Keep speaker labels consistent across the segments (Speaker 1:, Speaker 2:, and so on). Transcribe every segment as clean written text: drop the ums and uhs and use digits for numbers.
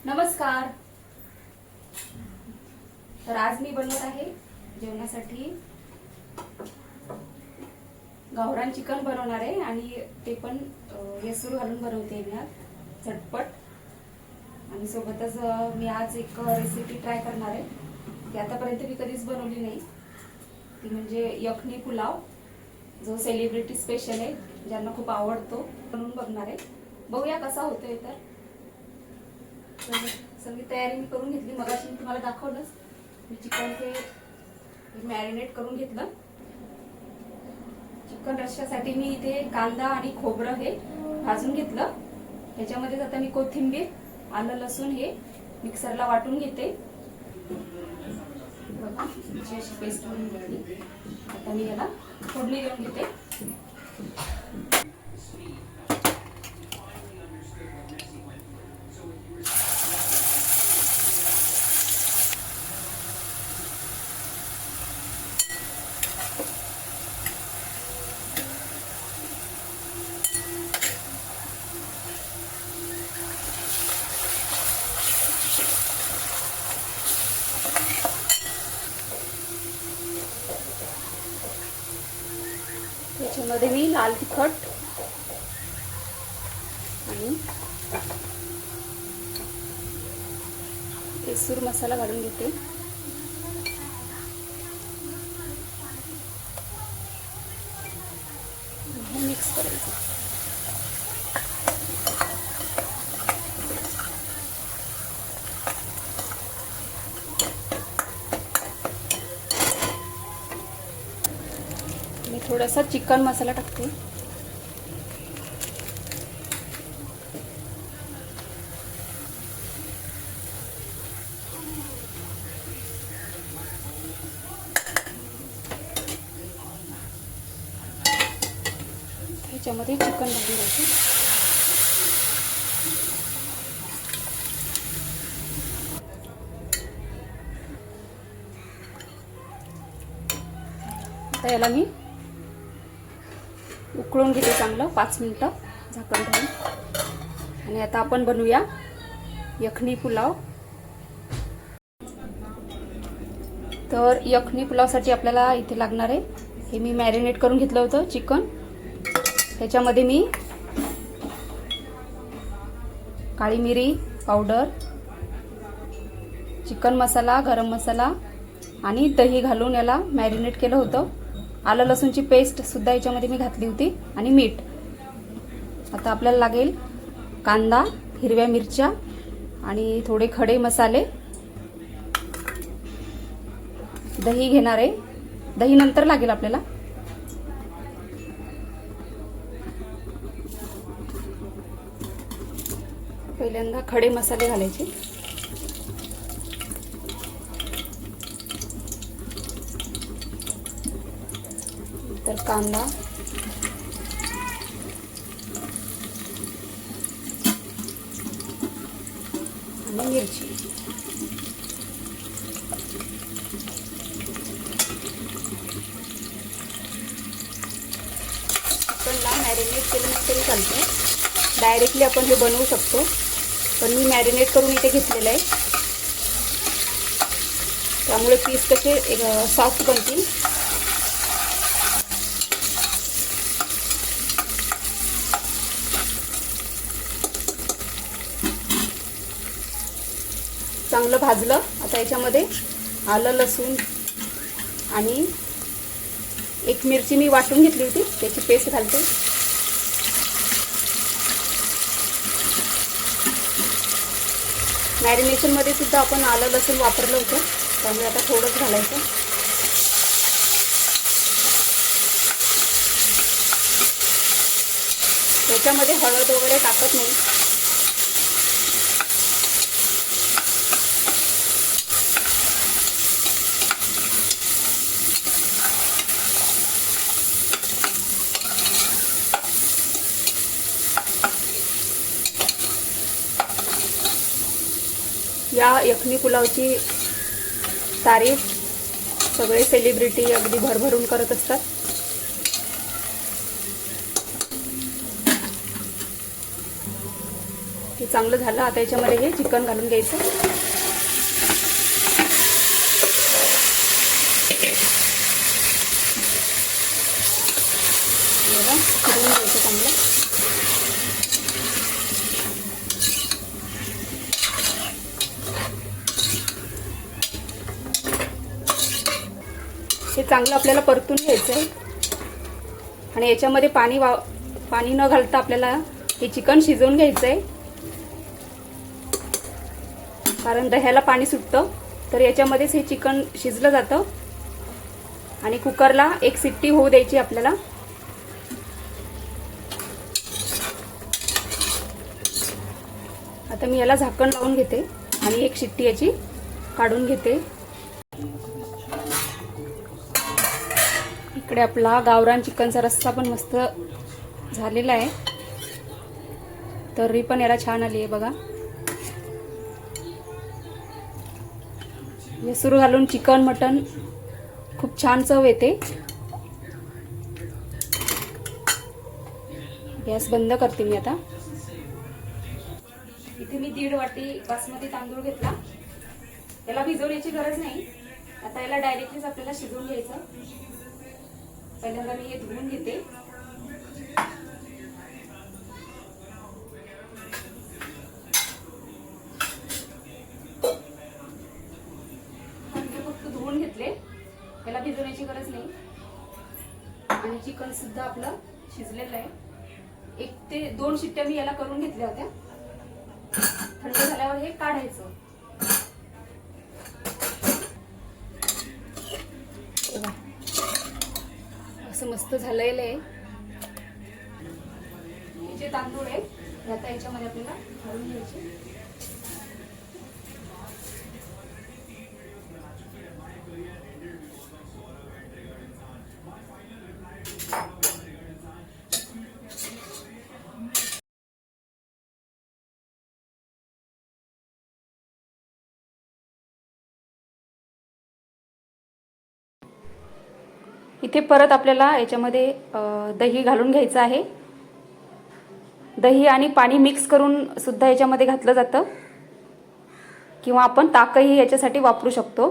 Speaker 1: नमस्कार. तर आज मी बनवत आहे जेवणासाठी गावरान चिकन बनवणार आहे आणि ते पण येसूर घालून बनवते मी आज झटपट. आणि सोबतच मी आज एक रेसिपी ट्राय करणार आहे ती आतापर्यंत मी कधीच बनवली नाही. ती म्हणजे यखनी पुलाव, जो सेलिब्रिटी स्पेशल आहे, ज्यांना खूप आवडतो. बनवून बघणार आहे, बघूया कसा होतोय. तर सगळी तयारी मी करून घेतली. मगाशी मी तुम्हाला दाखवलंच, मी चिकन ते मॅरिनेट करून घेतलं. चिकन रश्श्यासाठी मी इथे कांदा आणि खोबरं हे भाजून घेतलं. ह्याच्यामध्ये आता मी कोथिंबीर, आलं, लसूण हे मिक्सरला वाटून घेते. बघा, अशी पेस्ट करून घेतली. आता मी याला फोडणी देऊन घेते. त्याच्यामध्ये मी लाल तिखट आणि येसूर मसाला घालून घेते. मिक्स करायचं. मी थोडासा चिकन मसाला टाकते. ह्याच्यामध्ये चिकन घालून द्यायचं. आता याला मी उकळून घेते चांगलं 5 मिनिटं झाकण ठेवून. आणि आता आपण बनवूया यखनी पुलाव. तर यखनी पुलावसाठी आपल्याला इथे लागणार आहे, हे मी मॅरिनेट करून घेतलं होतं चिकन. त्याच्यामध्ये मी काळी मिरी पावडर, चिकन मसाला, गरम मसाला आणि दही घालून याला मॅरिनेट केलं होतं. आलं लसूणची पेस्ट सुद्धा याच्यामध्ये मी घातली होती आणि मीठ. आता आपल्याला लागेल कांदा, हिरव्या मिरच्या आणि थोडे खडे मसाले. दही घेणार आहे, दही नंतर लागेल आपल्याला. पहिल्यांदा खडे मसाले घालायचे. तर कांदा, आणि मिरची. चिकनला मॅरिनेट केलं नसेल चालतं, डायरेक्टली आपण हे बनवू शकतो, पण मी मॅरिनेट करून इथे घेतलेलं आहे. त्यामुळे पीस कसे सॉफ्ट बनतील. चांगलं भाजलं. आता याच्यामध्ये आलं लसूण आणि एक मिरची मी वाटून घेतली होती, त्याची पेस्ट घालते. मॅरिनेशनमध्ये सुद्धा आपण आलं लसूण वापरलं होतं, त्यामुळे आता थोडंच घालायचं. त्याच्यामध्ये हळद वगैरे टाकत नाही. या यखनी पुलावची तारीफ सगळे सेलिब्रिटी अगदी भरभरून करत असतात. हे चांगलं झालं. आता याच्यामध्ये हे चिकन घालून घ्यायचं. फिरवून घ्यायचं चांगलं. हे चांगलं आपल्याला परतून घ्यायचं आहे. आणि याच्यामध्ये पाणी न घालता आपल्याला हे चिकन शिजवून घ्यायचं आहे, कारण दह्याला पाणी सुटतं. तर याच्यामध्येच हे चिकन शिजलं जातं. आणि कुकरला एक शिट्टी होऊ द्यायची आपल्याला. आता मी याला झाकण लावून घेते आणि एक शिट्टी याची काढून घेते. इकडे आपला गावरान चिकनचा रस्सा पण मस्त झालेला आहे. तर्री पण याला छान आली आहे बघा. येसूर घालून चिकन मटन खूप छान चव येते. गॅस बंद करते मी आता. इथे मी 1.5 वाटी बासमती तांदूळ घेतला. याला भिजवण्याची गरज नाही. आता याला डायरेक्टलीच आपल्याला शिजवून घ्यायचं. पहिल्यांदा मी हे धुवून घेते. फक्त धुवून घेतले. याला भिजवण्याची गरज नाही. आणि चिकन सुद्धा आपलं शिजलेलं आहे. 1 ते 2 शिट्ट्या मी याला करून घेतल्या होत्या. थंड झाल्यावर हे काढायचं. असं मस्त झालेलं आहे. हे जे तांदूळ आहे आता याच्यामध्ये आपल्याला घालून घ्यायचे. इथे परत आपल्याला याच्यामध्ये दही घालून घ्यायचं आहे. दही आणि पाणी मिक्स करून सुद्धा याच्यामध्ये घातलं जातं, किंवा आपण ताकही याच्यासाठी वापरू शकतो.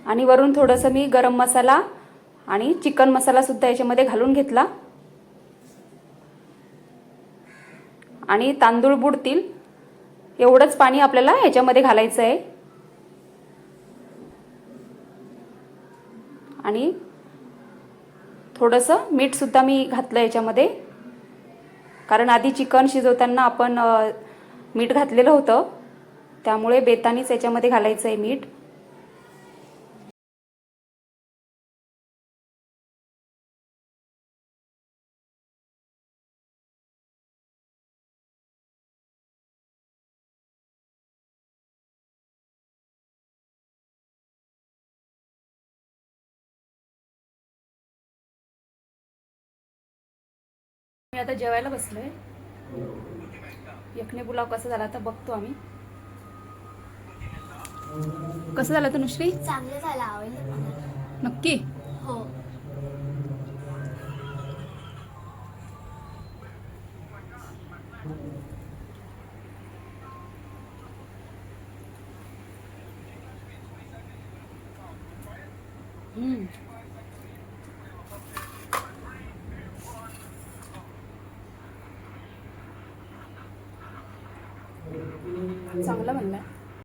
Speaker 1: आणि वरून थोडंसं मी गरम मसाला आणि चिकन मसाला सुद्धा याच्यामध्ये घालून घेतला. आणि तांदूळ बुडतील एवढंच पाणी आपल्याला याच्यामध्ये घालायचं आहे. आणि थोडंसं मीठ सुद्धा मी घातलं याच्यामध्ये, कारण आधी चिकन शिजवताना आपण मीठ घातलेलं होतं, त्यामुळे बेतानीच याच्यामध्ये घालायचं आहे मीठ. मी आता जेवायला बसलोय. यखनी पुलाव कसा झाला आता बघतो आम्ही. कसं झालं तनुश्री?
Speaker 2: चांगलं झालं. आवडलं
Speaker 1: नक्की?
Speaker 2: हो.
Speaker 1: चांगलं म्हणलं.